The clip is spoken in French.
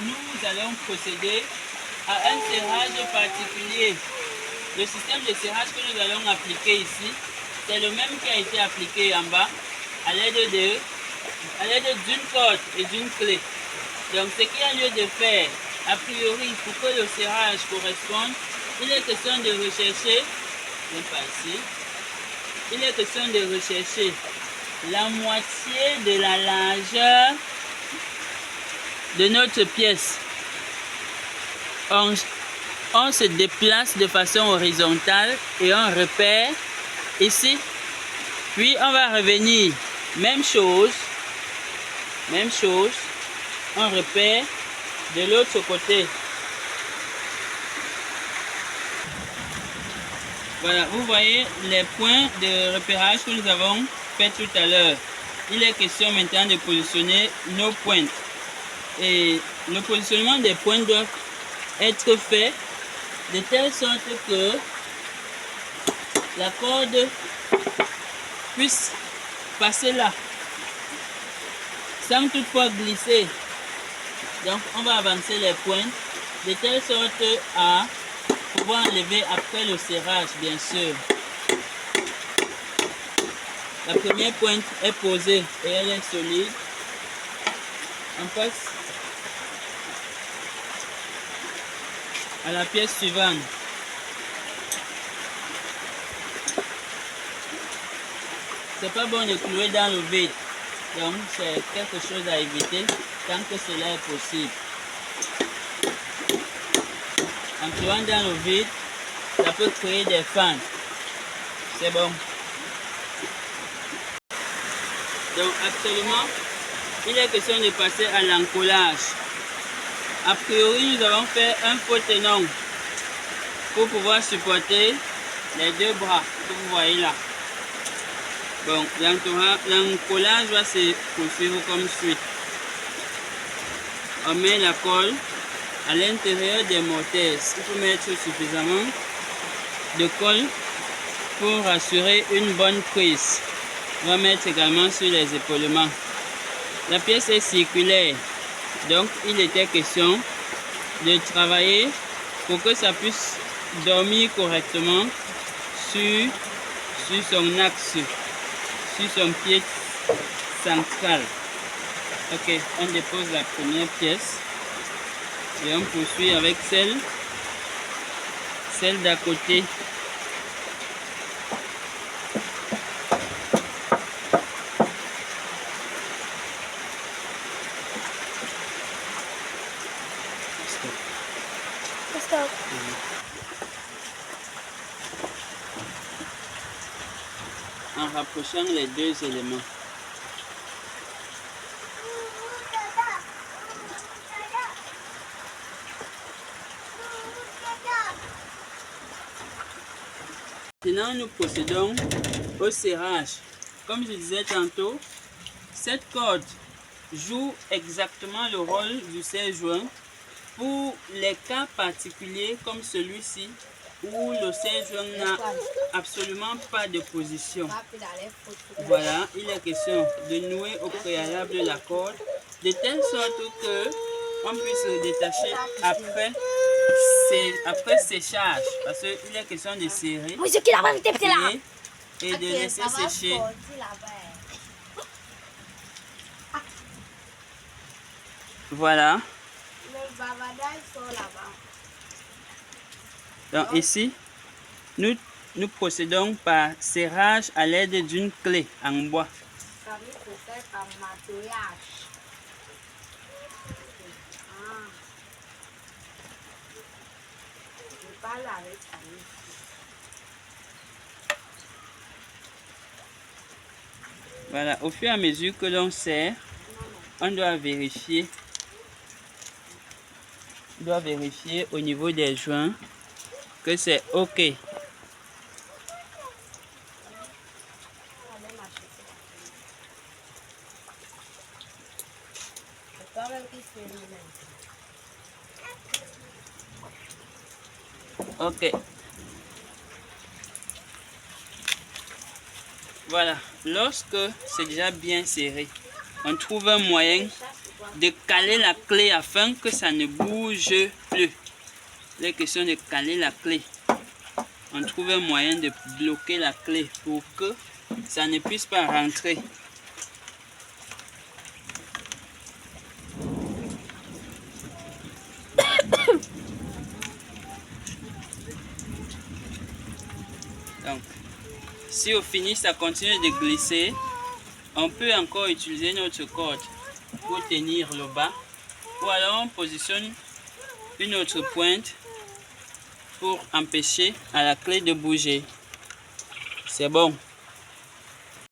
nous allons procéder à un serrage particulier. Le système de serrage que nous allons appliquer ici, c'est le même qui a été appliqué en bas à l'aide d'une corde et d'une clé. Donc ce qu'il y a lieu de faire, a priori, pour que le serrage corresponde, il est question de rechercher, il est question de rechercher la moitié de la largeur de notre pièce. On se déplace de façon horizontale et on repère ici. Puis on va revenir, même chose, on repère de l'autre côté. Voilà, vous voyez les points de repérage que nous avons fait tout à l'heure. Il est question maintenant de positionner nos pointes. Et le positionnement des pointes doit être fait de telle sorte que la corde puisse passer là, sans toutefois glisser. Donc on va avancer les pointes de telle sorte à pouvoir enlever après le serrage, bien sûr. La première pointe est posée et elle est solide. On passe à la pièce suivante. C'est pas bon de clouer dans le vide. Donc c'est quelque chose à éviter tant que cela est possible. En clouant dans le vide, ça peut créer des fentes. C'est bon. Donc actuellement, il est question de passer à l'encollage. A priori, nous avons fait un faux tenon pour pouvoir supporter les deux bras que vous voyez là. Bon, l'encollage va se poursuivre comme suit. On met la colle à l'intérieur des mortaises. Il faut mettre suffisamment de colle pour assurer une bonne prise. On va mettre également sur les épaulements. La pièce est circulaire, donc il était question de travailler pour que ça puisse dormir correctement sur son axe, sur son pied central. Ok, on dépose la première pièce et on poursuit avec celle d'à côté. En rapprochant les deux éléments. Maintenant, nous procédons au serrage. Comme je disais tantôt, cette corde joue exactement le rôle du serre-joint pour les cas particuliers comme celui-ci où le serre-joint n'a absolument pas de position. Voilà, il est question de nouer au préalable la corde de telle sorte que on puisse le détacher après séchage, parce qu'il est question de serrer et de laisser sécher. Voilà. Donc ici, nous procédons par serrage à l'aide d'une clé en bois. Voilà, au fur et à mesure que l'on serre, on doit vérifier au niveau des joints que c'est OK. OK. Voilà, lorsque c'est déjà bien serré, on trouve un moyen de caler la clé afin que ça ne bouge plus. Il est question de caler la clé. On trouve un moyen de bloquer la clé pour que ça ne puisse pas rentrer. Donc, si au fini ça continue de glisser, on peut encore utiliser notre corde pour tenir le bas. Ou alors on positionne une autre pointe pour empêcher à la clé de bouger. C'est bon.